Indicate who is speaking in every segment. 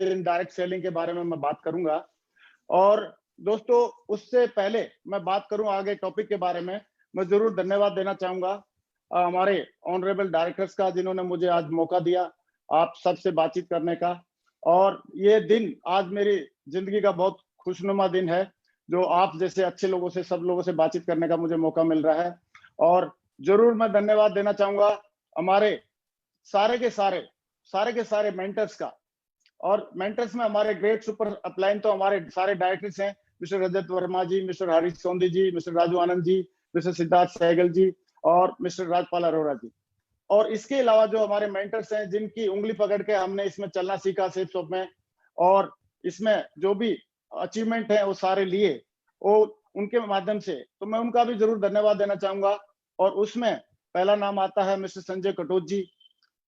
Speaker 1: In direct selling के बारे में मैं बात करूंगा। और दोस्तों, उससे पहले मैं बात करूं आगे टॉपिक के बारे में, मैं जरूर धन्यवाद देना चाहूंगा हमारे ऑनरेबल डायरेक्टर्स का, जिन्होंने मुझे आज मौका दिया आप सबसे बातचीत करने का। और ये दिन आज मेरी जिंदगी का बहुत खुशनुमा दिन है, जो आप जैसे अच्छे लोगों से, सब लोगों से बातचीत करने का मुझे मौका मिल रहा है। और जरूर मैं धन्यवाद देना चाहूंगा हमारे सारे के सारे मेंटर्स का। और मेंटर्स में हमारे ग्रेट सुपर अपलाइन तो हमारे सारे डायरेक्टर्स हैं, मिस्टर रजत वर्मा जी, मिस्टर हरीश सोंदी जी, मिस्टर राजू आनंद जी, मिस्टर सिद्धार्थ सहगल जी और मिस्टर राजपाल अरोड़ा जी। और इसके अलावा जो हमारे मेंटर्स हैं, जिनकी उंगली पकड़ के हमने इसमें चलना सीखा सेफ शॉप में, और इसमें जो भी अचीवमेंट है वो सारे लिए, वो उनके माध्यम से, तो मैं उनका भी जरूर धन्यवाद देना चाहूंगा। और उसमें पहला नाम आता है मिस्टर संजय कटोच जी,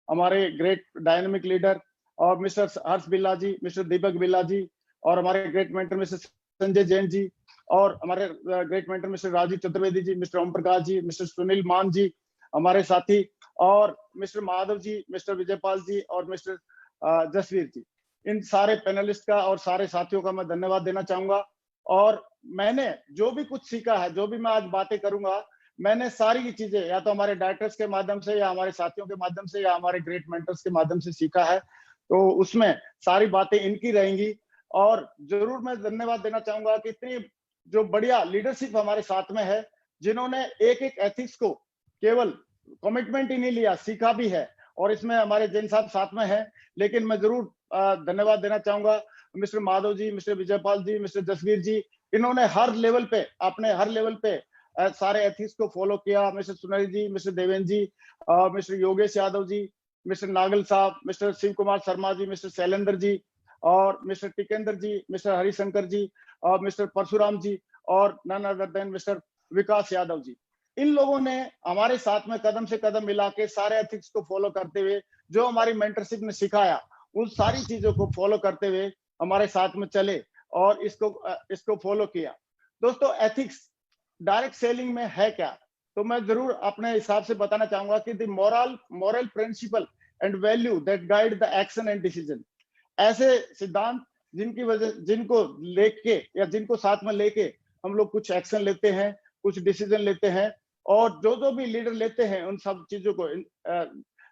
Speaker 1: हमारे ग्रेट डायनेमिक लीडर, और मिस्टर हर्ष बिल्ला जी, मिस्टर दीपक बिल्ला जी, और हमारे great mentor mister Sanjay Jain ji, और हमारे great mentor mister Rajiv Chaturvedi ji, mister Om Prakash ji, mister Sunil Maan ji हमारे साथी, और मिस्टर माधव जी, मिस्टर विजयपाल जी और मिस्टर जसवीर जी। इन सारे पैनलिस्ट का और सारे साथियों का मैं धन्यवाद देना चाहूंगा। और मैंने जो भी कुछ सीखा है, जो भी मैं आज बातें करूंगा, मैंने सारी की चीजें या तो हमारे डायरेक्टर्स के माध्यम से, या हमारे साथियों के माध्यम से, या हमारे ग्रेट मेंटर्स के माध्यम से सीखा है। तो उसमें सारी बातें इनकी रहेंगी। और जरूर मैं धन्यवाद देना चाहूंगा कि इतनी जो बढ़िया लीडरशिप हमारे साथ में है, जिन्होंने एक एक एथिक्स को केवल कमिटमेंट ही नहीं लिया, सीखा भी है। और इसमें हमारे जैन साहब साथ में है, लेकिन मैं जरूर धन्यवाद देना चाहूंगा मिस्टर माधव जी, मिस्टर विजयपाल जी, मिस्टर जसवीर जी। इन्होंने हर लेवल पे, अपने हर लेवल पे सारे एथिक्स को फॉलो किया। मिस्टर सुनील जी, मिस्टर देवेंद्र जी, मिस्टर योगेश यादव जी, मिस्टर नागल साहब, मिस्टर शिव कुमार शर्मा जी, मिस्टर शैलेंद्र जी, और मिस्टर टिकेंद्र जी, मिस्टर हरिशंकर जी, और मिस्टर परशुराम जी, और नन अदर देन मिस्टर विकास यादव जी। इन लोगों ने हमारे साथ में कदम से कदम मिला के सारे एथिक्स को फॉलो करते हुए, जो हमारी मेंटरशिप ने सिखाया, उन सारी चीजों को फॉलो करते हुए हमारे साथ में चले और इसको फॉलो किया। दोस्तों, एथिक्स डायरेक्ट सेलिंग में है क्या, तो मैं जरूर अपने हिसाब से बताना चाहूंगा कि the moral principle and value that guide the action and decision. ऐसे सिद्धांत जिनको लेके या जिनको साथ में लेके हम लोग कुछ एक्शन लेते हैं, कुछ डिसीजन लेते हैं, और जो भी लीडर लेते हैं उन सब चीजों को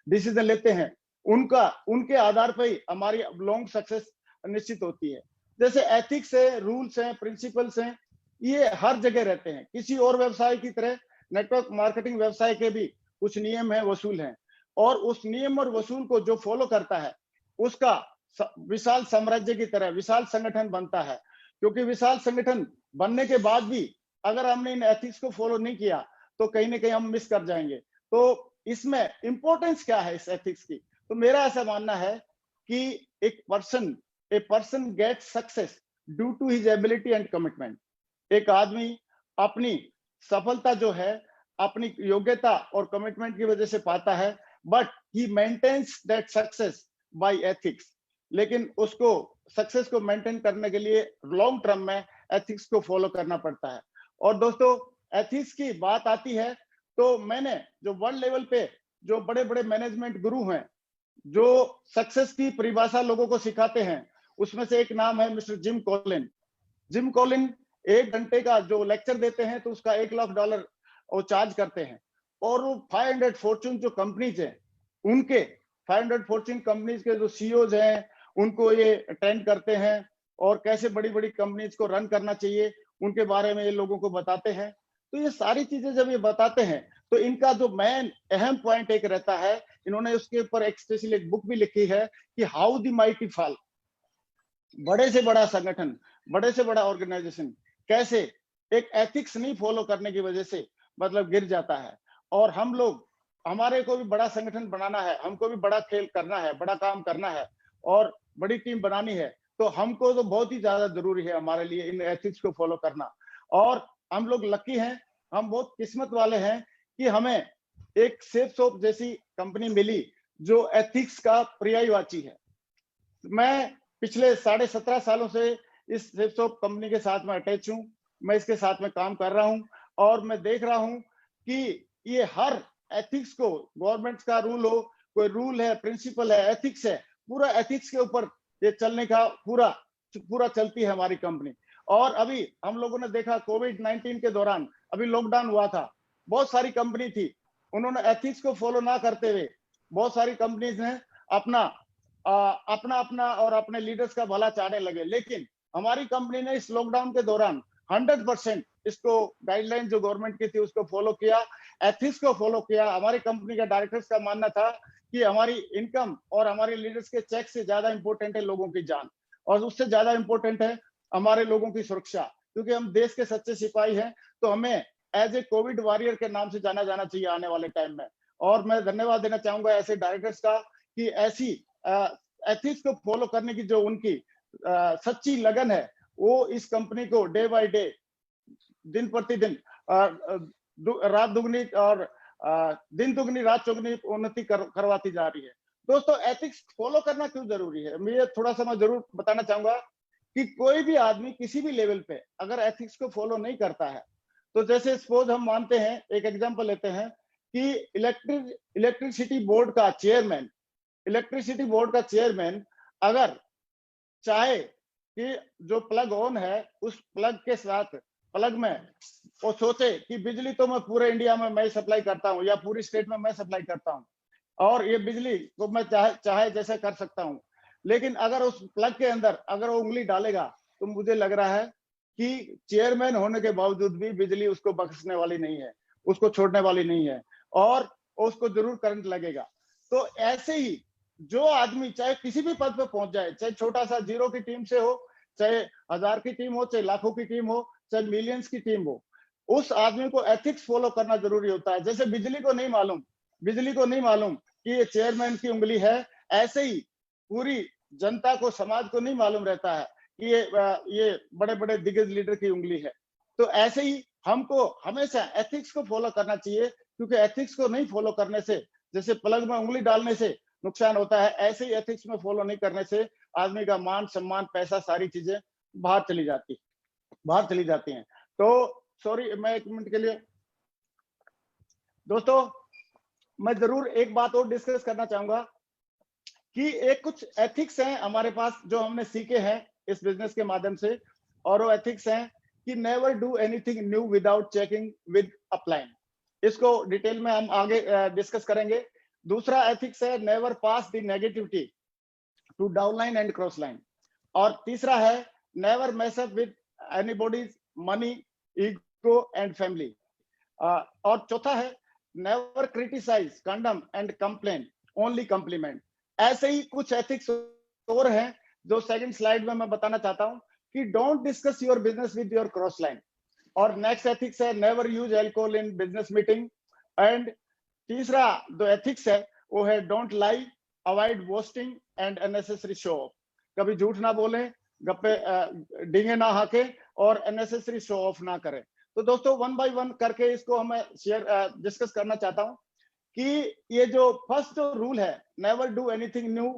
Speaker 1: डिसीजन लेते हैं, उनके आधार पर ही हमारी लॉन्ग सक्सेस निश्चित होती है। जैसे एथिक्स है, रूल्स हैं, प्रिंसिपल्स हैं, ये हर जगह रहते हैं। किसी और व्यवसाय की तरह नेटवर्क मार्केटिंग व्यवसाय के भी कुछ नियम है, वसूल हैं, और उस नियम और वसूल को जो फॉलो करता है, उसका विशाल साम्राज्य की तरह विशाल संगठन बनता है। क्योंकि विशाल संगठन बनने के बाद भी अगर हमने इन एथिक्स को फॉलो नहीं किया, तो कहीं ना कहीं हम मिस कर जाएंगे। तो इसमें इंपॉर्टेंस क्या है इस एथिक्स की, तो मेरा ऐसा मानना है कि a person get success due to his ability and commitment. एक आदमी अपनी सफलता जो है अपनी योग्यता और कमिटमेंट की वजह से पाता है, but he maintains that success by ethics. लेकिन उसको सक्सेस को मेंटेन करने के लिए लॉन्ग टर्म में एथिक्स को फॉलो करना पड़ता है। और दोस्तों, एथिक्स की बात आती है तो मैंने जो वर्ल्ड लेवल पे जो बड़े बड़े मैनेजमेंट गुरु हैं, जो सक्सेस की परिभाषा लोगों को सिखाते हैं, उसमें से एक नाम है mister gym Colin. Gym Colin 1 घंटे का जो लेक्चर देते हैं, तो उसका $1 लाख वो चार्ज करते हैं। और वो 500 फॉर्चून जो कंपनीज हैं, उनके 500 फॉर्चून कंपनीज के जो सीईओज हैं, उनको ये अटेंड करते हैं, और कैसे बड़ी बड़ी कंपनीज को रन करना चाहिए उनके बारे में ये लोगों को बताते हैं। तो ये सारी चीजें जब ये बताते हैं, तो इनका जो मेन अहम पॉइंट एक रहता है, इन्होंने उसके ऊपर एक स्पेशल एक बुक भी लिखी है कि हाउ द माइटी फॉल। बड़े से बड़ा संगठन, बड़े से बड़ा ऑर्गेनाइजेशन कैसे एक एथिक्स नहीं फॉलो करने की वजह से मतलब गिर जाता है। और हम लोग, हमारे को भी बड़ा संगठन बनाना है, हमको भी बड़ा खेल करना है, बड़ा काम करना है, और बड़ी टीम बनानी है, तो हमको तो बहुत ही ज्यादा जरूरी है हमारे लिए इन एथिक्स को फॉलो करना। और हम लोग लकी हैं, हम बहुत किस्मत वाले हैं कि हमें एक सेफ शॉप जैसी कंपनी मिली जो एथिक्स का पर्यायवाची है। मैं पिछले 17.5 सालों से इस सेफ शॉप कंपनी के साथ में अटैच हूं, मैं इसके साथ में काम कर रहा हूं, और मैं देख रहा हूं कि ये हर एथिक्स को, गवर्नमेंट का रूल हो, कोई रूल है, प्रिंसिपल है, एथिक्स है, पूरा एथिक्स के ऊपर ये चलने का पूरा चलती है हमारी कंपनी। और अभी हम लोगों ने देखा कोविड-19 के दौरान, अभी लॉकडाउन हुआ था, बहुत सारी कंपनी थी, उन्होंने एथिक्स को फॉलो ना करते हुए बहुत सारी कंपनीज ने अपना अपना और अपने लीडर्स का भला चाहने लगे। लेकिन हमारी कंपनी ने इस लॉकडाउन के दौरान 100% इसको गाइडलाइन जो गवर्नमेंट की थी उसको फॉलो किया, एथिक्स को फॉलो किया। हमारी कंपनी के डायरेक्टर्स का मानना था कि हमारी इनकम और हमारे लीडर्स के चेक से ज्यादा इंपॉर्टेंट है लोगों की जान, और उससे ज्यादा इंपॉर्टेंट है हमारे लोगों की सुरक्षा, क्योंकि हम देश के सच्चे सिपाही हैं। तो हमें एज ए कोविड वॉरियर के नाम से जाना जाना चाहिए आने वाले टाइम में। और मैं धन्यवाद देना चाहूंगा ऐसे डायरेक्टर्स का कि ऐसी एथिक्स को फॉलो करने की जो उनकी सच्ची लगन है, वो इस कंपनी को डे बाय डे, दिन प्रतिदिन रात दुगनी और दिन दुगनी रात चौगुनी उन्नति करवाती जा रही है। दोस्तों, एथिक्स फॉलो करना क्यों जरूरी है, मैं थोड़ा सा मैं जरूर बताना चाहूंगा कि कोई भी आदमी किसी भी लेवल पे अगर एथिक्स को फॉलो नहीं करता है, तो जैसे सपोज हम मानते हैं, एक एग्जांपल लेते हैं कि इलेक्ट्रिसिटी बोर्ड का चेयरमैन अगर चाहे कि जो प्लग ऑन है उस प्लग के साथ प्लग में वो सोचे कि बिजली तो मैं पूरे इंडिया में मैं सप्लाई करता हूं या पूरी स्टेट में मैं सप्लाई करता हूं और ये बिजली को मैं चाहे जैसे कर सकता हूं, लेकिन अगर उस प्लग के अंदर अगर वो उंगली डालेगा तो मुझे लग रहा है कि चेयरमैन होने के बावजूद भी बिजली उसको बख्शने वाली नहीं है, उसको छोड़ने वाली नहीं है और उसको जरूर करंट लगेगा। तो ऐसे ही जो आदमी चाहे किसी भी पद पे पहुंच जाए, चाहे छोटा सा जीरो की टीम से हो, चाहे 1000 की टीम हो, चाहे लाखों की टीम हो, चाहे मिलियंस की टीम हो, उस आदमी को एथिक्स फॉलो करना जरूरी होता है। जैसे बिजली को नहीं मालूम कि ये चेयरमैन की उंगली है, ऐसे ही पूरी जनता को, समाज को नहीं मालूम रहता है कि ये बड़े बड़े दिग्गज लीडर की उंगली है। तो ऐसे ही हमको हमेशा एथिक्स को फॉलो करना चाहिए, क्योंकि एथिक्स को नहीं फॉलो करने से, जैसे प्लग में उंगली डालने से नुकसान होता है, ऐसे ही एथिक्स में फॉलो नहीं करने से आदमी का मान सम्मान, पैसा, सारी चीजें बाहर चली जाती हैं। तो सॉरी, मैं 1 मिनट के लिए दोस्तों, मैं जरूर एक बात और डिस्कस करना चाहूंगा कि एक कुछ एथिक्स हैं हमारे पास जो हमने सीखे हैं इस बिजनेस के माध्यम से, और वो एथिक्स हैं कि never do anything new without checking with upline. इसको डिटेल में हम आगे डिस्कस करेंगे। दूसरा एथिक्स है never pass the negativity to downline and cross line. और तीसरा है never mess up with anybody's money, ego and family. और चौथा है never criticise, condemn and complain, only compliment. ऐसे ही कुछ एथिक्स और हैं जो सेकंड स्लाइड में मैं बताना चाहता हूं कि don't discuss your business with your cross line. और नेक्स्ट एथिक्स है never use alcohol in business meeting. And तीसरा जो एथिक्स है वो है don't lie, avoid boasting and unnecessary show off. कभी झूठ ना बोले, गप्पे डींगे ना हाके और अननेसेसरी शो ऑफ ना करें। तो दोस्तों, 1 बाय 1 करके इसको हम डिस्कस करना चाहता हूं कि ये जो फर्स्ट जो रूल है, never do anything new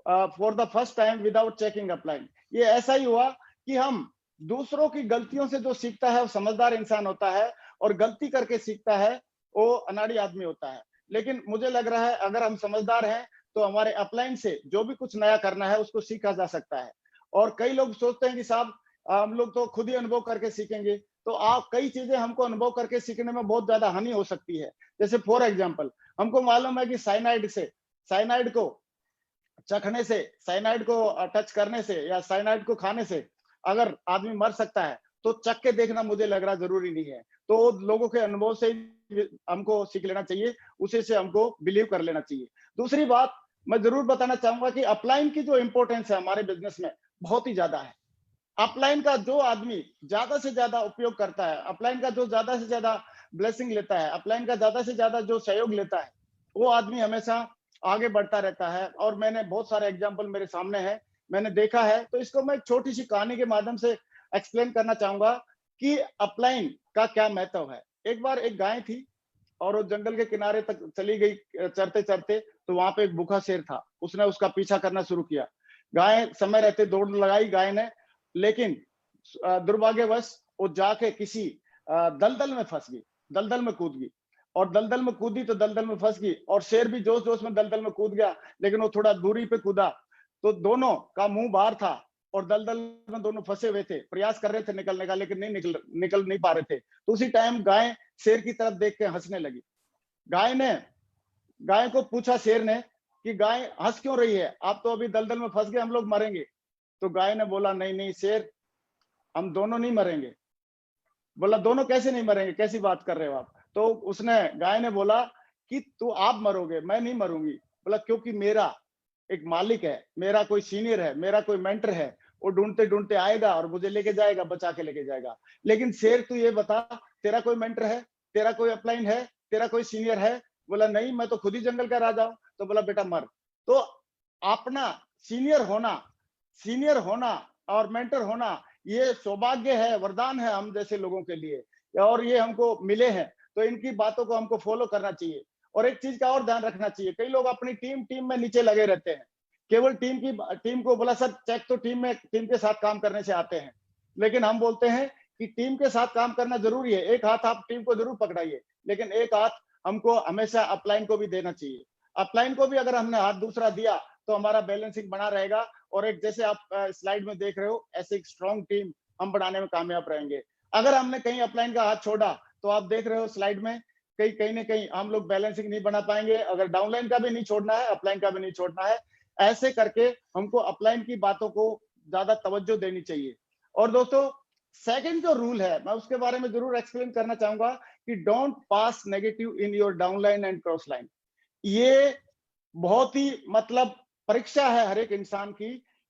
Speaker 1: for the first time without checking upline, ये ऐसा ही हुआ कि हम दूसरों की गलतियों से जो सीखता है वो समझदार इंसान होता है, और गलती करके सीखता है वो अनाड़ी आदमी होता है। लेकिन मुझे लग रहा है अगर हम समझदार हैं तो हमारे अपलाइन से जो भी कुछ नया करना है उसको सीखा जा सकता है। और कई लोग सोचते हैं कि साहब हम लोग तो खुद ही अनुभव करके सीखेंगे, तो आप कई चीजें हमको अनुभव करके सीखने में बहुत ज्यादा हानि हो सकती है। जैसे फॉर एग्जाम्पल, हमको मालूम है कि साइनाइड को चखने से, साइनाइड को टच करने से या साइनाइड को खाने से अगर आदमी मर सकता है, तो चख के देखना मुझे लग रहा जरूरी नहीं है। तो लोगों के अनुभव से हमको सीख लेना चाहिए, उसी से हमको बिलीव कर लेना चाहिए। दूसरी बात मैं जरूर बताना चाहूंगा कि अपलाइन की जो इंपॉर्टेंस है हमारे बिजनेस में बहुत ही ज्यादा है। अपलाइन का जो आदमी ज्यादा से ज्यादा उपयोग करता है, अपलाइन का जो ज्यादा से ज्यादा ब्लेसिंग लेता है, अपलाइन का ज्यादा से ज्यादा जो सहयोग लेता है, वो आदमी हमेशा आगे बढ़ता रहता है। और मैंने बहुत सारे एग्जाम्पल मेरे सामने है, मैंने देखा है। तो इसको मैं एक छोटी सी कहानी के माध्यम से एक्सप्लेन करना चाहूंगा कि अपलाइन का क्या महत्व है। एक बार एक गाय थी और वो जंगल के किनारे तक चली गई चरते चरते, तो वहां पे एक भूखा शेर था, उसने उसका पीछा करना शुरू किया। गाय समय रहते दौड़ लगाई गाय ने, लेकिन दुर्भाग्यवश वो जाके किसी दलदल में फंस गई, दलदल में कूद गई। और दलदल में कूदी तो दलदल में फंस गई, और शेर भी जोश जोश में दलदल में कूद गया, लेकिन वो थोड़ा दूरी पे कूदा तो दोनों का मुंह बाहर था और दलदल में दोनों फंसे हुए थे, प्रयास कर रहे थे निकलने का, लेकिन नहीं निकल नहीं पा रहे थे। तो उसी टाइम गाय शेर की तरफ देख के हंसने लगी। गाय को पूछा शेर ने कि गाय हंस क्यों रही है, आप तो अभी दलदल में फंस गए, हम लोग मरेंगे। तो गाय ने बोला, नहीं नहीं शेर, हम दोनों नहीं मरेंगे। बोला, दोनों कैसे नहीं मरेंगे, कैसी बात कर रहे हो आप? तो गाय ने बोला कि तू आप मरोगे, मैं नहीं मरूंगी। बोला, क्योंकि मेरा एक मालिक है, मेरा कोई सीनियर है, मेरा कोई मेंटर है, वो ढूंढते ढूंढते आएगा और मुझे लेके जाएगा, बचा के लेके जाएगा। लेकिन शेर, तू ये बता, तेरा कोई मेंटर है, तेरा कोई अपलाइन है, तेरा कोई सीनियर है? बोला, नहीं, मैं तो खुद ही जंगल का राजा हूं। तो बोला, बेटा मर। तो अपना सीनियर होना और मेंटर होना, ये सौभाग्य है, वरदान है हम जैसे लोगों के लिए, और ये हमको मिले हैं। तो इनकी बातों को हमको फॉलो करना चाहिए। और एक चीज का और ध्यान रखना चाहिए, कई लोग अपनी टीम में नीचे लगे रहते हैं, केवल टीम को बोला, सर चेक तो टीम के साथ काम करने से आते हैं। लेकिन हम बोलते हैं कि टीम के साथ काम करना जरूरी है, एक हाथ आप टीम को जरूर पकड़ाइए, लेकिन एक हाथ हमको हमेशा अपलाइन को भी देना चाहिए। अपलाइन को भी अगर हमने हाथ दूसरा दिया तो हमारा बैलेंसिंग बना रहेगा, और एक जैसे आप स्लाइड में देख रहे हो, ऐसे एक स्ट्रॉन्ग टीम हम बनाने में कामयाब रहेंगे। अगर हमने कहीं अपलाइन का हाथ छोड़ा तो आप देख रहे हो स्लाइड में, कहीं ना कहीं हम लोग बैलेंसिंग नहीं बना पाएंगे। अगर डाउनलाइन का भी नहीं छोड़ना है, अपलाइन का भी नहीं छोड़ना है, ऐसे करके हमको अपलाइन की बातों को ज्यादा तवज्जो देनी चाहिए। और दोस्तों, सेकंड जो रूल है, मैं उसके बारे में जरूर एक्सप्लेन करना चाहूंगा कि don't pass negative in your downline and cross line. ये बहुत ही मतलब परीक्षा है हर एक इंसान की,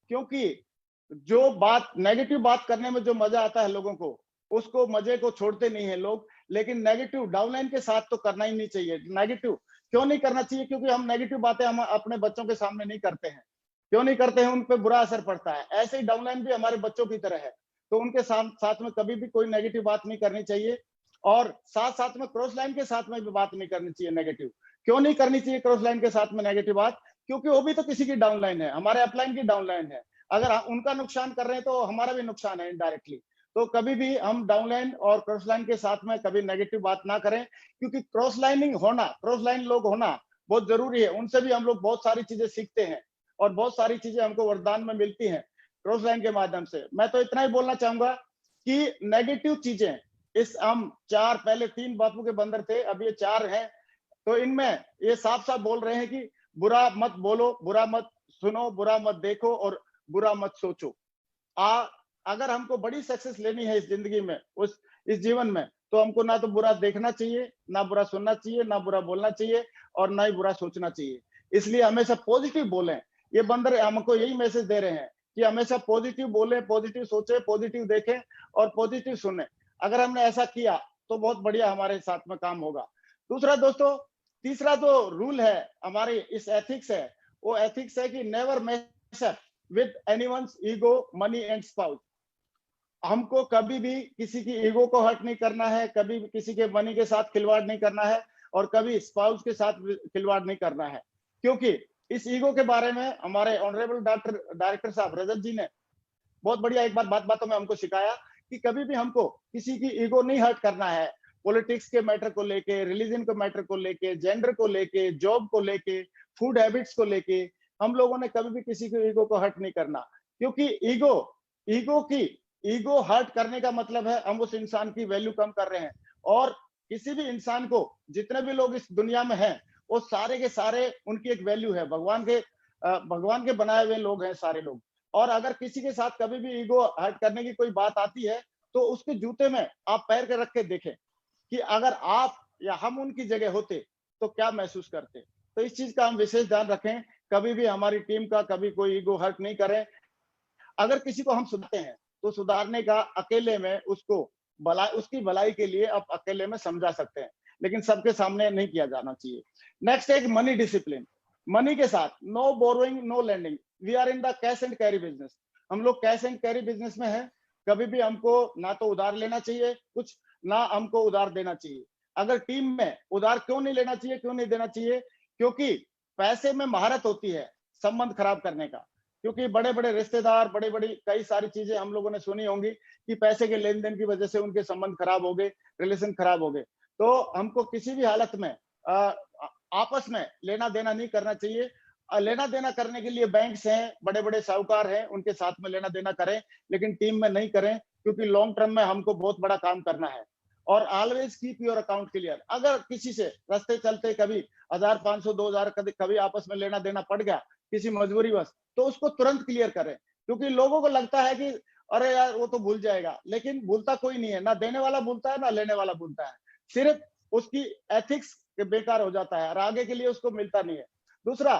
Speaker 1: क्योंकि जो बात नेगेटिव बात करने में जो मजा आता है लोगों को, उसको मजे को छोड़ते नहीं है लोग। लेकिन नेगेटिव डाउनलाइन के साथ तो करना ही नहीं चाहिए। नेगेटिव क्यों नहीं करना चाहिए? क्योंकि हम नेगेटिव बातें हम अपने बच्चों के सामने नहीं करते हैं। क्यों नहीं करते हैं? उन पे बुरा असर पड़ता है। ऐसे ही डाउनलाइन भी हमारे बच्चों की तरह है, तो उनके साथ में कभी भी कोई नेगेटिव बात नहीं करनी चाहिए। और साथ में क्रॉस लाइन के साथ में भी बात नहीं करनी चाहिए नेगेटिव। क्यों नहीं करनी चाहिए क्रॉस लाइन के साथ में नेगेटिव बात? क्योंकि वो भी तो किसी की डाउनलाइन है, हमारे अपलाइन की डाउनलाइन है। अगर उनका नुकसान कर रहे हैं तो हमारा भी नुकसान है इनडायरेक्टली। तो कभी भी हम डाउनलाइन और क्रॉस लाइन के साथ में कभी नेगेटिव बात ना करें, क्योंकि क्रॉस लाइन लोग होना बहुत जरूरी है। उनसे भी हम लोग बहुत सारी चीजें सीखते हैं, और बहुत सारी चीजें हमको वरदान में मिलती हैं क्रॉस लाइन के माध्यम से। मैं तो इतना ही बोलना चाहूंगा कि नेगेटिव चीजें, इस हम चार, पहले 3 बापू के बंदर थे, अब ये 4 हैं। तो इनमें ये साफ साफ बोल रहे हैं कि बुरा मत बोलो, बुरा मत सुनो, बुरा मत देखो और बुरा मत सोचो। अगर हमको बड़ी सक्सेस लेनी है इस जिंदगी में, इस जीवन में, तो हमको ना तो बुरा देखना चाहिए, ना बुरा सुनना चाहिए, ना बुरा बोलना चाहिए, और ना ही बुरा सोचना चाहिए। इसलिए हमेशा पॉजिटिव बोलें। ये बंदर हमको यही मैसेज दे रहे हैं कि हमेशा पॉजिटिव बोले, पॉजिटिव सोचे, पॉजिटिव देखें और पॉजिटिव सुने। अगर हमने ऐसा किया तो बहुत बढ़िया हमारे साथ में काम होगा। दूसरा दोस्तों, तीसरा जो रूल है हमारे इस एथिक्स है, वो एथिक्स है कि never mess up with anyone's ego, money and spouse. हमको कभी भी किसी की ईगो को हर्ट नहीं करना है, कभी भी किसी के मनी के साथ खिलवाड़ नहीं करना है, और कभी स्पाउस के साथ खिलवाड़ नहीं करना है। क्योंकि इस ईगो के बारे में हमारे ऑनरेबल डायरेक्टर साहब रजत जी ने बहुत बढ़िया एक बार बातों में हमको सिखाया कि कभी भी हमको किसी की ईगो नहीं हर्ट करना है। पॉलिटिक्स के मैटर को लेके, रिलीजन के मैटर को लेके, जेंडर को लेके, जॉब को लेके, फूड हैबिट्स को लेके, हम लोगों ने कभी भी किसी की ईगो को हर्ट नहीं करना। क्योंकि ईगो हर्ट करने का मतलब है हम उस इंसान की वैल्यू कम कर रहे हैं। और किसी भी इंसान को, जितने भी लोग इस दुनिया में हैं, वो सारे के सारे उनकी एक वैल्यू है। भगवान के बनाए हुए लोग हैं सारे लोग। और अगर किसी के साथ कभी भी ईगो हर्ट करने की कोई बात आती है, तो उसके जूते में आप पैर के रख के देखें कि अगर आप या हम उनकी जगह होते तो क्या महसूस करते। तो इस चीज का हम विशेष ध्यान रखें, कभी भी हमारी टीम का कभी कोई ईगो हर्ट नहीं करें। अगर किसी को हम सुनते हैं तो सुधारने का अकेले में उसकी भलाई के लिए आप अकेले में समझा सकते हैं, लेकिन सबके सामने नहीं किया जाना चाहिए। नेक्स्ट एक मनी डिसिप्लिन। मनी के साथ no borrowing, no lending. We are in the cash and carry business. हम लोग कैश एंड कैरी बिजनेस में हैं। कभी भी हमको ना तो उधार लेना चाहिए कुछ, ना हमको उधार देना चाहिए। अगर टीम में उधार क्यों नहीं लेना चाहिए, क्यों नहीं देना चाहिए? क्योंकि पैसे में महारत होती है संबंध खराब करने का। क्योंकि बड़े बड़े रिश्तेदार, बड़ी बड़ी कई सारी चीजें हम लोगों ने सुनी होंगी कि पैसे के लेन देन की वजह से उनके संबंध खराब हो गए, रिलेशन खराब हो गए। तो हमको किसी भी हालत में आपस में लेना देना नहीं करना चाहिए। लेना देना करने के लिए बैंक्स हैं, बड़े बड़े साहूकार हैं, उनके साथ में लेना देना करें, लेकिन टीम में नहीं करें, क्योंकि लॉन्ग टर्म में हमको बहुत बड़ा काम करना है। और always keep your account clear. अगर किसी से रास्ते चलते कभी 1500 2000 कभी आपस में लेना देना पड़ गया किसी मजबूरीवश, तो उसको तुरंत क्लियर करें, क्योंकि लोगों को लगता है कि अरे यार वो तो भूल जाएगा, लेकिन भूलता कोई नहीं है, ना देने वाला भूलता है ना लेने वाला भूलता है, सिर्फ उसकी एथिक्स बेकार हो जाता है और आगे के लिए उसको मिलता नहीं है। दूसरा,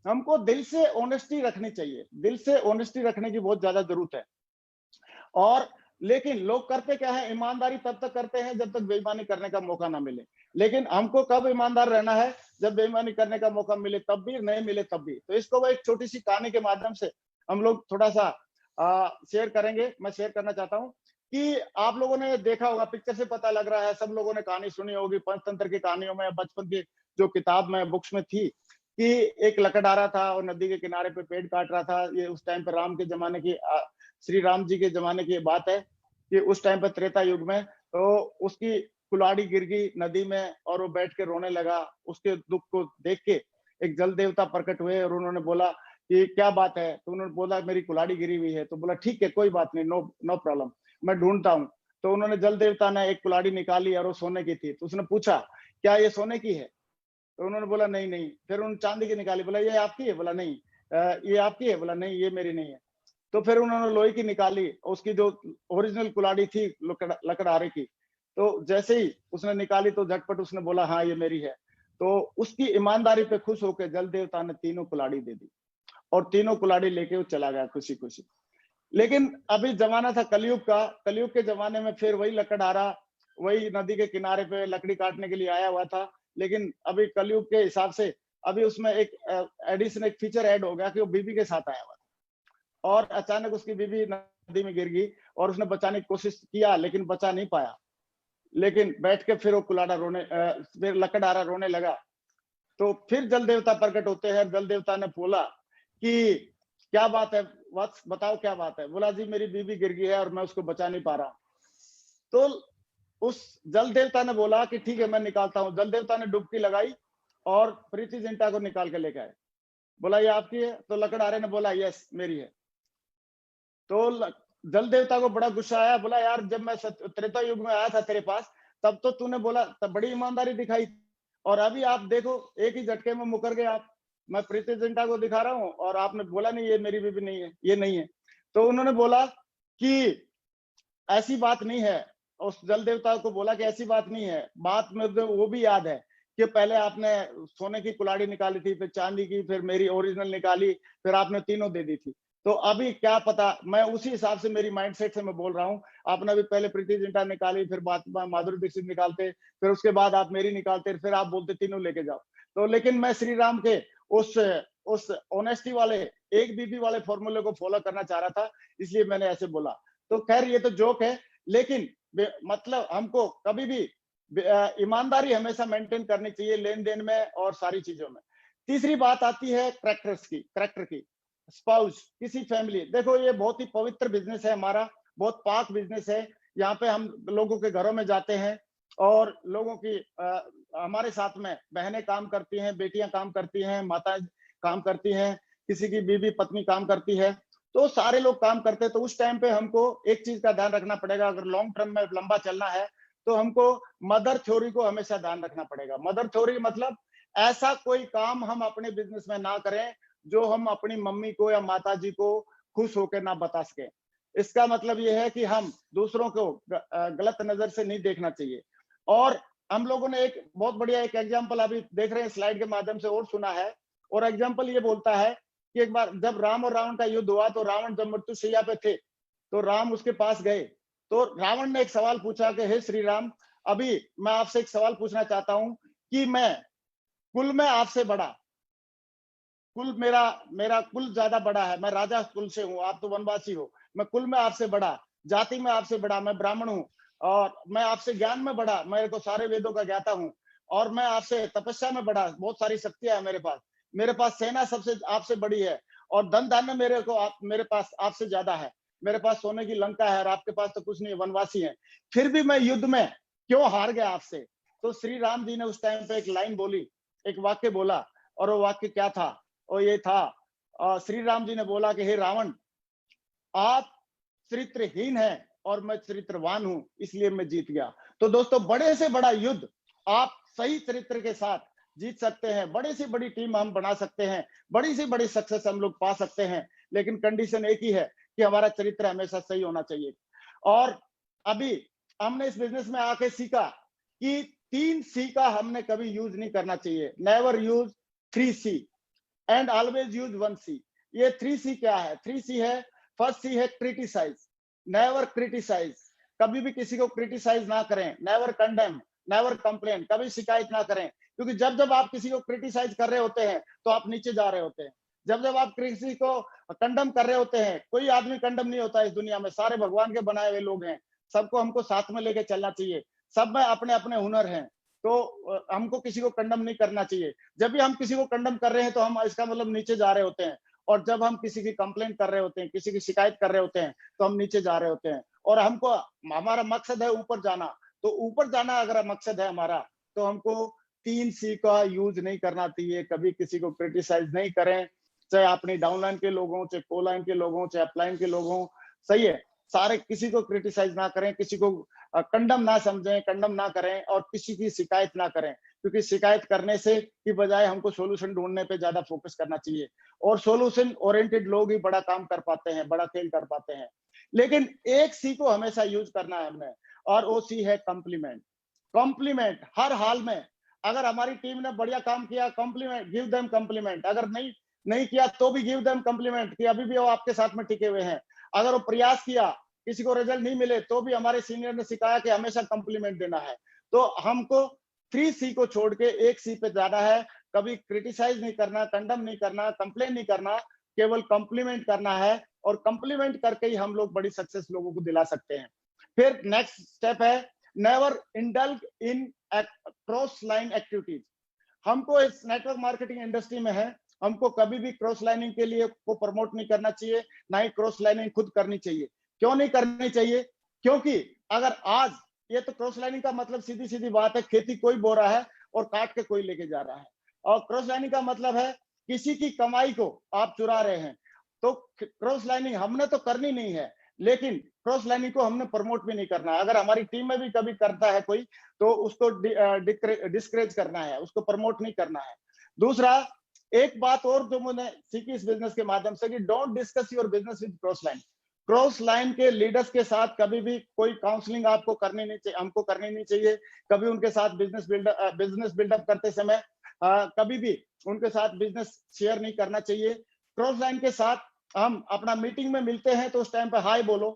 Speaker 1: हमको दिल से ऑनेस्टी रखनी चाहिए, दिल से ऑनेस्टी रखने की बहुत ज्यादा जरूरत है। और लेकिन लोग करते क्या है, ईमानदारी तब तक करते हैं जब तक बेईमानी करने का मौका ना मिले। लेकिन हमको कब ईमानदार रहना है, जब बेईमानी करने का मौका मिले तब भी, नहीं मिले तब भी। तो इसको वो एक छोटी सी कहानी के माध्यम से हम लोग थोड़ा सा शेयर करेंगे। मैं शेयर करना चाहता हूँ कि आप लोगों ने देखा होगा, पिक्चर से पता लग रहा है, सब लोगों ने कहानी सुनी होगी पंचतंत्र की कहानियों में, बचपन की जो किताब में बुक्स में थी, कि एक लकड़हारा था और नदी के किनारे पे पेड़ काट रहा था। ये उस टाइम पे राम के जमाने की, श्री राम जी के जमाने की बात है कि उस टाइम पे त्रेता युग में, तो उसकी कुल्हाड़ी गिर गई नदी में और वो बैठ के रोने लगा। उसके दुख को देख के एक जल देवता प्रकट हुए और उन्होंने बोला कि क्या बात है, तो उन्होंने बोला मेरी कुल्हाड़ी गिरी हुई है। तो बोला ठीक है कोई बात नहीं, नो प्रॉब्लम, मैं ढूंढता हूँ। तो उन्होंने जल देवता ने एक कुल्हाड़ी निकाली और वो सोने की थी। तो उसने पूछा क्या ये सोने की है? तो उन्होंने बोला नहीं नहीं। फिर उन्होंने चांदी की निकाली, बोला ये आपकी है? बोला नहीं। ये आपकी है? बोला नहीं ये मेरी नहीं है। तो फिर उन्होंने लोहे की निकाली, उसकी जो ओरिजिनल कुल्हाड़ी थी लकड़हारे की, तो जैसे ही उसने निकाली तो झटपट उसने बोला हाँ ये मेरी है। तो उसकी ईमानदारी पे खुश होकर जल देवता ने तीनों कुल्हाड़ी दे दी और तीनों कुल्हाड़ी लेके वो चला गया खुशी खुशी। लेकिन अभी जमाना था कलयुग का, कलयुग के जमाने में फिर वही लकड़हारा वही नदी के किनारे पे लकड़ी काटने के लिए आया हुआ था। लेकिन अभी कलयुग के हिसाब से अभी उसमें एक एडिशन, एक फीचर ऐड हो गया कि वो बीबी के साथ आया हुआ था और अचानक उसकी बीबी नदी में गिर गई और उसने बचाने की कोशिश किया लेकिन बचा नहीं पाया। लेकिन बैठ के फिर वो कुल्हाड़ा रोने, फिर लकड़हारा रोने लगा। तो फिर जल देवता प्रकट होते हैं। जल देवता ने बोला कि क्या बात है वत्स, बताओ क्या बात है? बोला जी मेरी बीबी गिर गई है और मैं उसको बचा नहीं पा रहा। तो उस जल देवता ने बोला कि ठीक है मैं निकालता हूँ। जल देवता ने डुबकी लगाई और प्रीति जिंटा को निकाल के लेके आए। बोला ये आपकी है? तो लकड़हारे ने बोला यस मेरी है। तो जल देवता को बड़ा गुस्सा आया। बोला यार जब मैं त्रेता युग में आया था तेरे पास तब तो तूने बोला, तब बड़ी ईमानदारी दिखाई, और अभी आप देखो एक ही झटके में मुकर गए आप। मैं प्रीति जिंटा को दिखा रहा हूँ और आपने बोला नहीं ये मेरी बीबी नहीं है, ये नहीं है। तो उन्होंने बोला कि ऐसी बात नहीं है। उस जल देवता को बोला कि ऐसी बात नहीं है। बात में तो वो भी याद है कि पहले आपने सोने की कुल्हाड़ी निकाली थी, फिर चांदी की, फिर मेरी ओरिजिनल निकाली, फिर आपने तीनों दे दी थी। तो अभी क्या पता, मैं उसी हिसाब से मेरी माइंडसेट से मैं बोल रहा हूँ। आपने भी पहले प्रीति जिंटा निकाली, फिर बात माधुरी दीक्षित निकालते, फिर उसके बाद आप मेरी निकालते, फिर आप बोलते तीनों लेके जाओ। तो लेकिन मैं श्री राम के उस ऑनेस्टी वाले एक बीबी वाले फॉर्मूले को फॉलो करना चाह रहा था, इसलिए मैंने ऐसे बोला। तो खैर ये तो जोक है, लेकिन मतलब हमको कभी भी ईमानदारी हमेशा मेंटेन करनी चाहिए लेन देन में और सारी चीजों में। तीसरी बात आती है करैक्टर की। स्पाउस, किसी फैमिली, देखो ये बहुत ही पवित्र बिजनेस है हमारा, बहुत पाक बिजनेस है। यहाँ पे हम लोगों के घरों में जाते हैं और लोगों की हमारे साथ में बहनें काम करती हैं, बेटियां काम करती हैं, माताएं काम करती हैं, किसी की बीवी पत्नी काम करती है, तो सारे लोग काम करते हैं। तो उस टाइम पे हमको एक चीज का ध्यान रखना पड़ेगा, अगर लॉन्ग टर्म में लंबा चलना है तो हमको मदर थ्योरी को हमेशा ध्यान रखना पड़ेगा। मदर थ्योरी मतलब ऐसा कोई काम हम अपने बिजनेस में ना करें जो हम अपनी मम्मी को या माता जी को खुश होकर ना बता सके। इसका मतलब यह है कि हम दूसरों को गलत नजर से नहीं देखना चाहिए। और हम लोगों ने एक बहुत बढ़िया एक एग्जाम्पल अभी देख रहे हैं स्लाइड के माध्यम से और सुना है, और एग्जाम्पल ये बोलता है कि एक बार जब राम और रावण का युद्ध हुआ तो रावण जब मृत्युशैया पे थे तो राम उसके पास गए। तो रावण ने एक सवाल पूछा कि हे श्री राम, अभी मैं आपसे एक सवाल पूछना चाहता हूं कि मैं कुल में आपसे बड़ा, कुल मेरा मेरा कुल ज्यादा बड़ा है, मैं राजा कुल से हूँ, आप तो वनवासी हो, मैं कुल में आपसे बड़ा, जाति में आपसे बड़ा, मैं ब्राह्मण हूँ, और मैं आपसे ज्ञान में बड़ा, मैं तो सारे वेदों का ज्ञाता हूँ, और मैं आपसे तपस्या में बड़ा, बहुत सारी शक्तियां है मेरे पास सेना सबसे आपसे बड़ी है, और धन धान्य मेरे पास आपसे ज्यादा है, मेरे पास सोने की लंका है और आपके पास तो कुछ नहीं, वनवासी है, फिर भी मैं युद्ध में क्यों हार गया आपसे? तो श्री राम जी ने उस टाइम पे एक लाइन बोली, एक वाक्य बोला, और वो वाक्य क्या था और ये था श्री राम जी ने बोला कि हे रावण, आप चरित्रहीन हैं और मैं चरित्रवान हूं, इसलिए मैं जीत गया। तो दोस्तों, बड़े से बड़ा युद्ध आप सही चरित्र के साथ जीत सकते हैं, बड़ी से बड़ी टीम हम बना सकते हैं, बड़ी से बड़ी सक्सेस हम लोग पा सकते हैं, लेकिन कंडीशन एक ही है कि हमारा चरित्र हमेशा सही होना चाहिए। और अभी हमने इस बिजनेस में आके सीखा कि 3C का हमने कभी यूज नहीं करना चाहिए। Never use 3C and always use 1C। ये 3C क्या है? 3C है, फर्स्ट C है क्रिटिसाइज, नेवर क्रिटिसाइज, कभी भी किसी को क्रिटिसाइज ना करें, नेवर कंडेम, नेवर कंप्लेन, कभी शिकायत ना करें, क्योंकि जब जब आप किसी को क्रिटिसाइज कर रहे होते हैं तो आप नीचे जा रहे होते हैं। जब जब आप किसी को कंडम कर रहे होते हैं, कोई आदमी कंडम नहीं होता इस दुनिया में, सारे भगवान के बनाए हुए लोग हैं, सबको हमको साथ में लेके चलना चाहिए, सब में अपने अपने हुनर हैं, तो हमको किसी को कंडम नहीं करना चाहिए। जब भी हम किसी को कंडम कर रहे हैं तो हम इसका मतलब नीचे जा रहे होते हैं, और जब हम किसी की कंप्लेंट कर रहे होते हैं, किसी की शिकायत कर रहे होते हैं, तो हम नीचे जा रहे होते हैं। और हमको, हमारा मकसद है ऊपर जाना, तो ऊपर जाना अगर मकसद है हमारा, तो हमको 3C का यूज नहीं करना चाहिए। कभी किसी को क्रिटिसाइज नहीं करें, चाहे अपनी डाउनलाइन के लोगों, चाहे कोलाइन के लोगों, चाहे अपलाइन के लोगों, सही है, सारे किसी को क्रिटिसाइज ना करें, किसी को कंडम ना समझें, कंडम ना करें, और किसी की शिकायत ना करें, क्योंकि शिकायत करने से की बजाय हमको सोल्यूशन ढूंढने पे ज्यादा फोकस करना चाहिए। और सोल्यूशन ओरिएंटेड लोग ही बड़ा काम कर पाते हैं, बड़ा खेल कर पाते हैं। लेकिन एक C को हमेशा यूज करना है हमने, और वो C है कॉम्प्लीमेंट। कॉम्प्लीमेंट हर हाल में, अगर हमारी टीम ने बढ़िया काम किया, कॉम्प्लीमेंट, गिव देम कॉम्प्लीमेंट। अगर नहीं नहीं किया तो भी गिव देम कॉम्प्लीमेंट, कि अभी भी वो आपके साथ में टिके हुए हैं। अगर वो प्रयास किया, किसी को रिजल्ट नहीं मिले, तो भी हमारे सीनियर ने सिखाया कि हमेशा कॉम्प्लीमेंट देना है। तो हमको 3C को छोड़ के 1C पे जाना है। कभी क्रिटिसाइज नहीं करना, कंडम नहीं करना, कंप्लेन नहीं करना, केवल कॉम्प्लीमेंट करना है, और कॉम्प्लीमेंट करके ही हम लोग बड़ी सक्सेस लोगों को दिला सकते हैं। फिर नेक्स्ट स्टेप है, never indulge in cross line activities. हमको इस नेटवर्क मार्केटिंग इंडस्ट्री में है, हमको कभी भी क्रॉस लाइनिंग के लिए को प्रमोट नहीं करना चाहिए, ना ही क्रॉस लाइनिंग खुद करनी चाहिए। क्यों नहीं करनी चाहिए? क्योंकि अगर आज, ये तो क्रॉस लाइनिंग का मतलब सीधी सीधी बात है, खेती कोई बो रहा है और काट के कोई लेके जा रहा है, और क्रॉस लाइनिंग का मतलब है किसी की कमाई को आप चुरा रहे हैं। तो क्रॉस लाइनिंग हमने तो करनी नहीं है, लेकिन क्रॉस लाइनिंग को हमने प्रमोट भी नहीं करना है। अगर हमारी टीम में भी कभी करता है कोई, तो उसको डिस्करेज करना है, उसको प्रमोट नहीं करना है। दूसरा, एक बात और जो मैंने सीखी इस बिजनेस के माध्यम से, कि don't discuss your business with cross line. Cross line के लीडर्स के साथ कभी भी कोई काउंसलिंग आपको करनी नहीं चाहिए, हमको करनी नहीं चाहिए। कभी उनके साथ बिजनेस बिल्डअप करते समय कभी भी उनके साथ बिजनेस शेयर नहीं करना चाहिए। क्रॉस लाइन के साथ हम अपना मीटिंग में मिलते हैं तो उस टाइम पे हाय बोलो,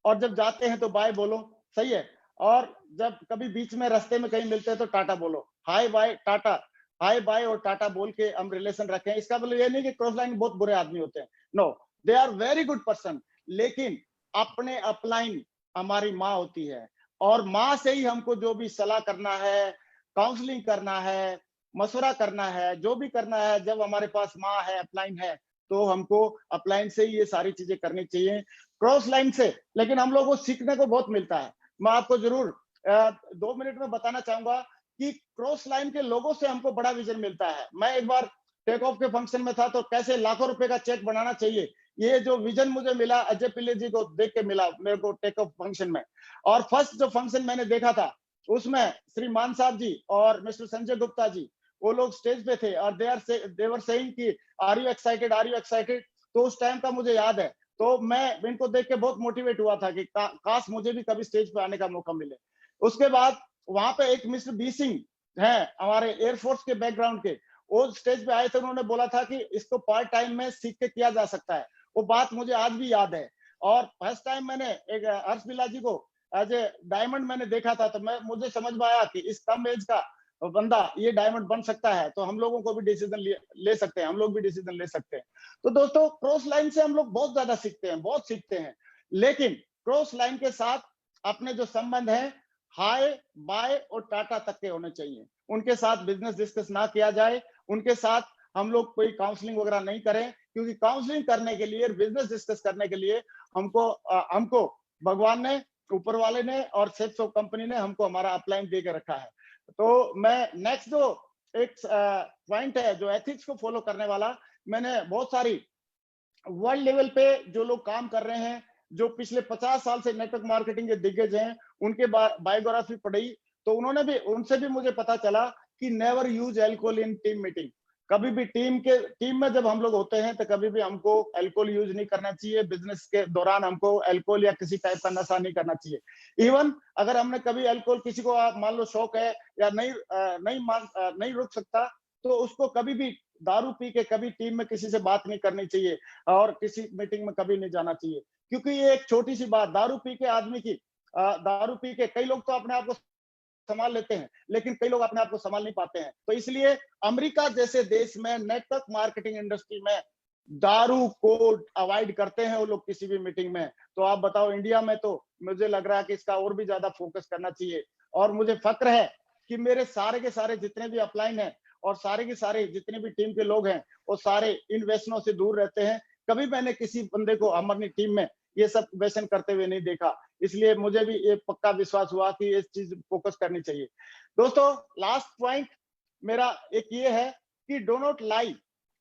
Speaker 1: और जब जाते हैं तो बाय बोलो, सही है। और जब कभी बीच में रास्ते में कहीं मिलते हैं तो टाटा बोलो, hi bye tata, hi bye और टाटा बोल के हम रिलेशन रखें। इसका मतलब ये नहीं कि क्रॉस लाइन बहुत बुरे आदमी होते हैं, no, they are very good person. लेकिन अपने अपलाइन हमारी माँ होती है, और माँ से ही हमको जो भी सलाह करना है, काउंसलिंग करना है, मशवरा करना है, जो भी करना है, जब हमारे पास माँ है, अपलाइन है, तो हमको अपलाइन से ही ये सारी चीजें करनी चाहिए, क्रॉस लाइन से। लेकिन हम लोगों को सीखने को बहुत मिलता है। मैं आपको जरूर 2 मिनट में बताना चाहूंगा कि क्रॉस लाइन के लोगों से हमको बड़ा विजन मिलता है। मैं एक बार टेक ऑफ के फंक्शन में था, तो कैसे लाखों रुपए का चेक बनाना चाहिए, ये जो विजन मुझे मिला अजय पिल्ले जी को देख के मिला मेरे को टेक ऑफ फंक्शन में। और फर्स्ट जो फंक्शन मैंने देखा था, उसमें श्री मान साहब जी और मिस्टर संजय गुप्ता जी, वो लोग स्टेज पे थे, और दे वर सेइंग कि are you excited, are you excited. तो उस टाइम का मुझे याद है, तो मैं इनको देख के बहुत मोटिवेट हुआ था कि काश मुझे भी कभी स्टेज पे आने का मौका मिले। उसके बाद वहां पे एक मिस्टर बी सिंह है, हमारे एयरफोर्स के बैकग्राउंड के, वो स्टेज पे आए थे। उन्होंने बोला था कि इसको पार्ट टाइम में सीख के किया जा सकता है। वो बात मुझे आज भी याद है। और फर्स्ट टाइम मैंने एक हर्ष बिल्ला जी को एज ए डायमंड मैंने देखा था, तो मुझे समझ में आया कि इस कम एज का बंदा ये डायमंड बन सकता है, तो हम लोगों को भी डिसीजन ले सकते हैं, हम लोग भी डिसीजन ले सकते हैं। तो दोस्तों, क्रॉस लाइन से हम लोग बहुत ज्यादा सीखते हैं, बहुत सीखते हैं। लेकिन क्रॉस लाइन के साथ अपने जो संबंध है, हाय बाय और टाटा तक के होने चाहिए। उनके साथ बिजनेस डिस्कस ना किया जाए, उनके साथ हम लोग कोई काउंसलिंग वगैरह नहीं करें, क्योंकि काउंसलिंग करने के लिए, बिजनेस डिस्कस करने के लिए हमको भगवान ने, ऊपर वाले ने और सेफ्स ऑफ कंपनी ने हमको हमारा अपलाइन दे के रखा है। तो मैं नेक्स्ट जो एक पॉइंट है जो एथिक्स को फॉलो करने वाला, मैंने बहुत सारी वर्ल्ड लेवल पे जो लोग काम कर रहे हैं, जो पिछले 50 साल से नेटवर्क मार्केटिंग के दिग्गज हैं, उनके बायोग्राफी पढ़ी, तो उनसे भी मुझे पता चला कि नेवर यूज अल्कोहल इन टीम मीटिंग। कभी भी टीम में जब हम लोग होते हैं तो कभी भी हमको अल्कोहल यूज नहीं करना चाहिए। बिजनेस के दौरान हमको अल्कोहल या किसी टाइप का नशा नहीं करना चाहिए। इवन अगर हमने कभी अल्कोहल, किसी को आप मान लो शौक है या नहीं रुक सकता, तो उसको कभी भी दारू पी के कभी टीम में किसी से बात नहीं करनी चाहिए और किसी मीटिंग में कभी नहीं जाना चाहिए। क्योंकि ये एक छोटी सी बात, दारू पी के आदमी की दारू पी के कई लोग तो अपने आप को संभाल लेते हैं, लेकिन कई लोग अपने आप को संभाल नहीं पाते हैं। तो इसलिए अमेरिका जैसे देश में नेटवर्क मार्केटिंग इंडस्ट्री में दारू को अवॉइड करते हैं वो लोग किसी भी मीटिंग में। तो आप बताओ, इंडिया में तो मुझे लग रहा है कि इसका और भी ज्यादा फोकस करना चाहिए। और मुझे फक्र है कि मेरे सारे के सारे जितने भी अपलाइन हैं और सारे के सारे जितने भी टीम के लोग हैं, वो सारे इन व्यसनों से दूर रहते हैं। कभी मैंने किसी बंदे को हमारी टीम में ये सब व्यसन करते हुए नहीं देखा। इसलिए मुझे भी ये पक्का विश्वास हुआ कि इस चीज फोकस करनी चाहिए। दोस्तों, लास्ट पॉइंट मेरा एक ये है कि डो नॉट लाई।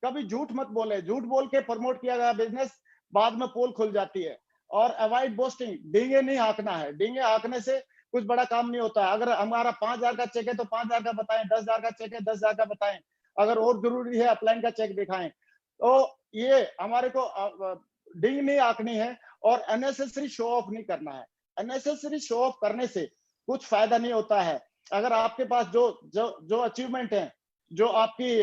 Speaker 1: कभी झूठ मत बोले। झूठ बोल के प्रमोट किया गया बिजनेस बाद में पोल खुल जाती है। और अवॉइड बोस्टिंग, डींगे नहीं हाँकना है। डींगे हाँकने से कुछ बड़ा काम नहीं होता है। अगर हमारा 5,000 का चेक है तो 5,000 का बताएं, 10,000 का चेक है 10,000 का बताएं। अगर और जरूरी है अपलाइन का चेक दिखाएं। तो ये हमारे को डिंग नहीं आंकनी है और अननेसेसरी शो ऑफ नहीं करना है। अननेसेसरी शो ऑफ करने से कुछ फायदा नहीं होता है। अगर आपके पास जो अचीवमेंट है, जो आपकी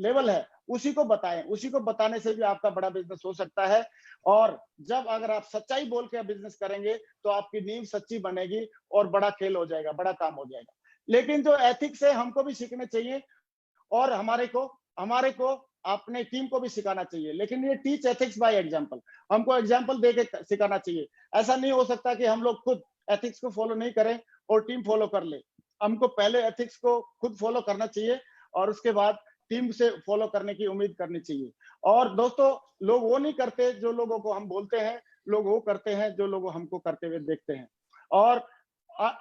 Speaker 1: लेवल है, उसी को बताएं। उसी को बताने से भी आपका बड़ा बिजनेस हो सकता है। और जब अगर आप सच्चाई बोल के बिजनेस करेंगे तो आपकी नींव सच्ची बनेगी और बड़ा खेल हो जाएगा, बड़ा काम हो जाएगा। लेकिन जो एथिक्स है हमको भी सीखने चाहिए और हमारे को अपने टीम को भी सिखाना चाहिए। लेकिन ये टीच एथिक्स बाय एग्जांपल, हमको एग्जांपल दे के सिखाना चाहिए। ऐसा नहीं हो सकता कि हम लोग खुद एथिक्स को फॉलो नहीं करें और टीम फॉलो कर ले। हमको पहले एथिक्स को खुद फॉलो करना चाहिए और उसके बाद टीम से फॉलो करने की उम्मीद करनी चाहिए। और दोस्तों, लोग वो नहीं करते जो लोगों को हम बोलते हैं, लोग वो करते हैं जो लोग हमको करते हुए देखते हैं। और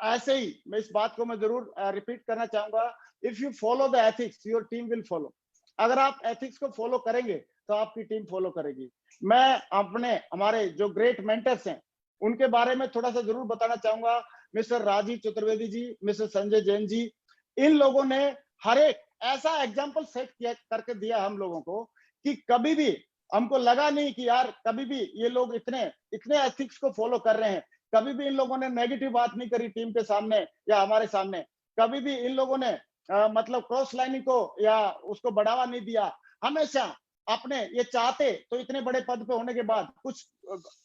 Speaker 1: ऐसे ही मैं इस बात को मैं जरूर रिपीट करना चाहूंगा, if you follow the ethics your team will follow. अगर आप एथिक्स को फॉलो करेंगे तो आपकी टीम फॉलो करेगी। मैं हमारे जो ग्रेट मेंटर्स हैं उनके बारे में थोड़ा सा जरूर बताना चाहूंगा। मिस्टर राजीव चतुर्वेदी जी, मिस्टर संजय जैन जी, इन लोगों ने हर एक ऐसा एग्जाम्पल सेट किया करके दिया हम लोगों को कि कभी भी हमको लगा नहीं कि यार कभी भी ये लोग इतने एथिक्स को फॉलो कर रहे हैं। कभी भी इन लोगों ने नेगेटिव बात नहीं करी टीम के सामने या हमारे सामने। कभी भी इन लोगों ने मतलब क्रॉस लाइनिंग को या उसको बढ़ावा नहीं दिया। हमेशा अपने ये चाहते तो इतने बड़े पद पे होने के बाद कुछ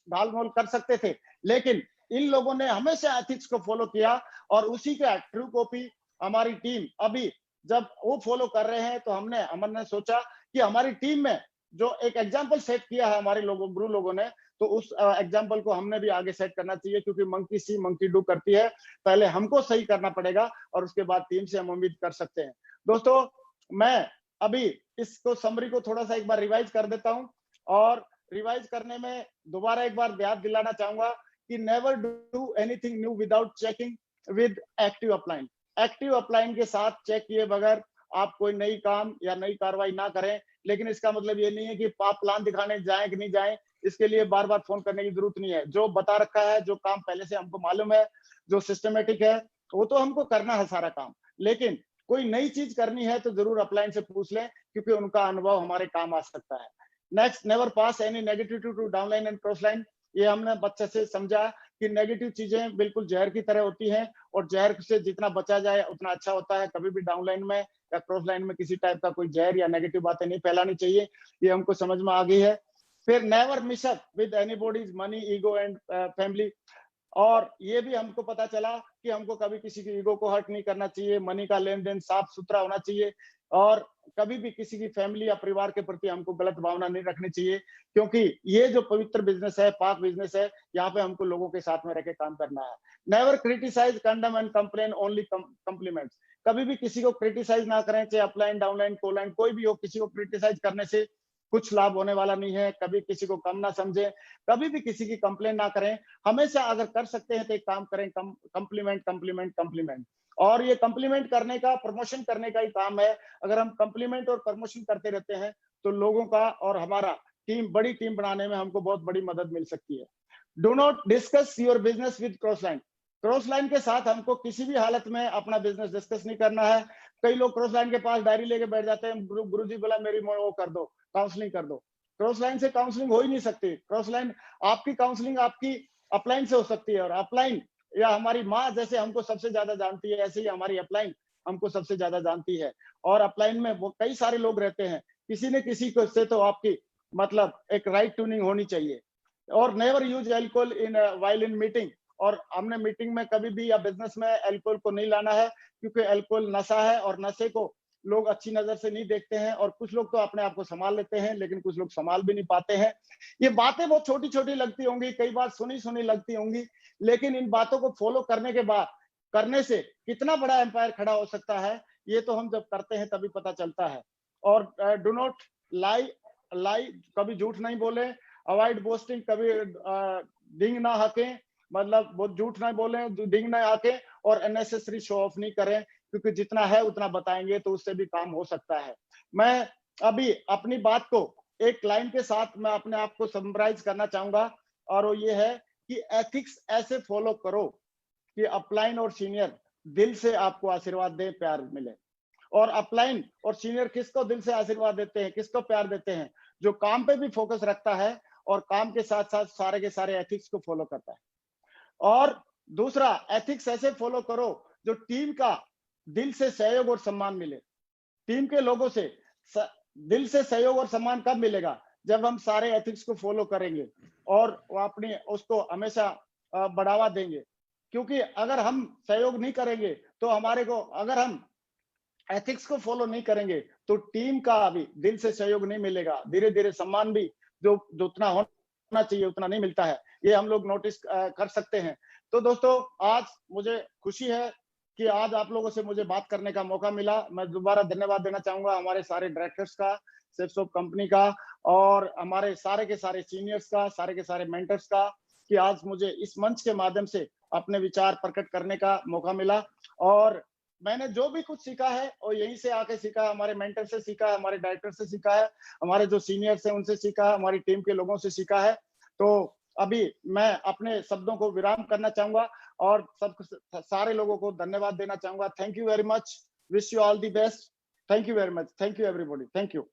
Speaker 1: ढाल-मोल कर सकते थे, लेकिन इन लोगों ने हमेशा एथिक्स को फॉलो किया और उसी का ट्रू कॉपी हमारी टीम अभी जब वो फॉलो कर रहे हैं तो हमने सोचा कि हमारी टीम में जो एक एग्जाम्पल सेट किया है हमारे लोगों, गुरु लोगों ने, तो उस एग्जाम्पल को हमने भी आगे सेट करना चाहिए। क्योंकि मंकी सी मंकी डू करती है, पहले हमको सही करना पड़ेगा और उसके बाद टीम से हम उम्मीद कर सकते हैं। दोस्तों, मैं अभी इसको समरी को थोड़ा सा एक बार रिवाइज कर देता हूं और रिवाइज करने में दोबारा एक बार याद दिलाना चाहूंगा कि never do anything new without checking with active upline. Active upline के साथ चेक किए बगैर आप कोई नई काम या नई कार्रवाई ना करें। लेकिन इसका मतलब ये नहीं है कि आप प्लान दिखाने जाएं कि नहीं जाएं, इसके लिए बार बार फोन करने की जरूरत नहीं है। जो बता रखा है, जो काम पहले से हमको मालूम है, जो सिस्टमेटिक है, वो तो हमको करना है सारा काम। लेकिन कोई नई चीज करनी है तो जरूर अपलाइन से पूछ लें, क्योंकि उनका अनुभव हमारे काम आ सकता है। Next, never pass any negativity to downline and crossline. ये हमने बच्चे से समझा कि नेगेटिव चीजें बिल्कुल जहर की तरह होती हैं और जहर से जितना बचा जाए उतना अच्छा होता है। कभी भी डाउनलाइन में या क्रॉस लाइन में किसी टाइप का कोई जहर या नेगेटिव बातें नहीं फैलानी चाहिए। ये हमको समझ में आ गई है। फिर never mess up with anybody's money, ego and family. और ये भी हमको पता चला कि हमको कभी किसी की ईगो को हर्ट नहीं करना चाहिए। मनी का लेन देन साफ सुथरा होना चाहिए और कभी भी किसी की फैमिली या परिवार के प्रति हमको गलत भावना नहीं रखनी चाहिए। क्योंकि ये जो पवित्र बिजनेस है, पाक बिजनेस है, यहाँ पे हमको लोगों के साथ में रह के काम करना है। Never criticise, condemn and complain, only compliments. कभी भी किसी को क्रिटिसाइज ना करें, चाहे अपलाइन, डाउनलाइन, कोलाइन, कोई भी हो। किसी को क्रिटिसाइज करने से कुछ लाभ होने वाला नहीं है। कभी किसी को कम ना समझें, कभी भी किसी की कंप्लेन ना करें। हमेशा अगर कर सकते हैं तो एक काम करें, कम्प्लीमेंट कम्प्लीमेंट कम्प्लीमेंट। और ये कम्प्लीमेंट करने का, प्रमोशन करने का ही काम है। अगर हम कम्प्लीमेंट और प्रमोशन करते रहते हैं तो लोगों का और हमारा बड़ी टीम बनाने में हमको बहुत बड़ी मदद मिल सकती है। Do not discuss your business with cross line. Cross line के साथ हमको किसी भी हालत में अपना बिजनेस डिस्कस नहीं करना है। कई लोग क्रॉस लाइन के पास डायरी लेके बैठ जाते हैं, गुरुजी बोला मेरी वो कर दो, काउंसलिंग कर दो। क्रॉस लाइन से काउंसलिंग हो ही नहीं सकती। क्रॉस लाइन, आपकी काउंसलिंग आपकी अपलाइन से हो सकती है, और अपलाइन या हमारी माँ जैसे हमको सबसे ज्यादा जानती है, ऐसे ही हमारी अपलाइन हमको सबसे ज्यादा जानती है। और अपलाइन में वो कई सारे लोग रहते हैं, किसी न किसी को से तो आपकी मतलब एक राइट ट्यूनिंग होनी चाहिए। और never use alcohol in while in meeting. और हमने मीटिंग में कभी भी या बिजनेस में अल्कोहल को नहीं लाना है, क्योंकि अल्कोहल नशा है और नशे को लोग अच्छी नजर से नहीं देखते हैं। और कुछ लोग तो अपने आप को संभाल लेते हैं, लेकिन कुछ लोग संभाल भी नहीं पाते हैं। ये बातें बहुत छोटी छोटी लगती होंगी, कई बार सुनी सुनी लगती होंगी, लेकिन इन बातों को फॉलो करने के बाद, करने से कितना बड़ा एम्पायर खड़ा हो सकता है, ये तो हम जब करते हैं तभी पता चलता है। और डू नॉट लाई लाई, कभी झूठ नहीं बोले। अवॉइड बोस्टिंग, कभी डिंग ना हाके, मतलब बहुत झूठ ना बोले, डिंग ना हाके। और अननेसेसरी शो ऑफ नहीं करें, क्योंकि जितना है उतना बताएंगे तो उससे भी काम हो सकता है। मैं अभी अपनी बात को एक लाइन के साथ मैं अपने आप को समराइज करना चाहूंगा, और वो ये है कि एथिक्स ऐसे फॉलो करो कि अपलाइन और सीनियर दिल से आपको आशीर्वाद दे, प्यार मिले। और अपलाइन और सीनियर किसको दिल से आशीर्वाद देते हैं, किसको प्यार देते हैं? जो काम पे भी फोकस रखता है और काम के साथ साथ सारे के सारे एथिक्स को फॉलो करता है। और दूसरा, एथिक्स ऐसे फॉलो करो जो टीम का दिल से सहयोग और सम्मान मिले। टीम के लोगों से दिल से सहयोग और सम्मान कब मिलेगा? जब हम सारे एथिक्स को फॉलो करेंगे और वो अपनी उसको हमेशा बढ़ावा देंगे। क्योंकि अगर हम सहयोग नहीं करेंगे तो हमारे को, अगर हम एथिक्स को फॉलो नहीं करेंगे तो टीम का भी दिल से सहयोग नहीं मिलेगा। धीरे धीरे सम्मान भी जो जो उतना होना चाहिए उतना नहीं मिलता है। ये हम लोग नोटिस कर सकते हैं। तो दोस्तों, आज मुझे खुशी है कि आज आप लोगों से मुझे बात करने का मौका मिला। मैं दोबारा धन्यवाद देना चाहूंगा हमारे सारे डायरेक्टर्स का, सेफ्सॉफ्ट कंपनी का, और हमारे सारे के सारे सीनियर्स का, सारे के सारे मेंटर्स का, कि आज मुझे इस मंच के माध्यम से अपने विचार प्रकट करने का मौका मिला। और मैंने जो भी कुछ सीखा है और यहीं से आके सीखा है, हमारे मेंटर से सीखा है, हमारे डायरेक्टर से सीखा है, हमारे जो सीनियर्स हैं उनसे सीखा है, हमारी टीम के लोगों से सीखा है। तो अभी मैं अपने शब्दों को विराम करना चाहूंगा और सब सारे लोगों को धन्यवाद देना चाहूंगा। Thank you very much, wish you all the best. Thank you very much, thank you everybody, thank you.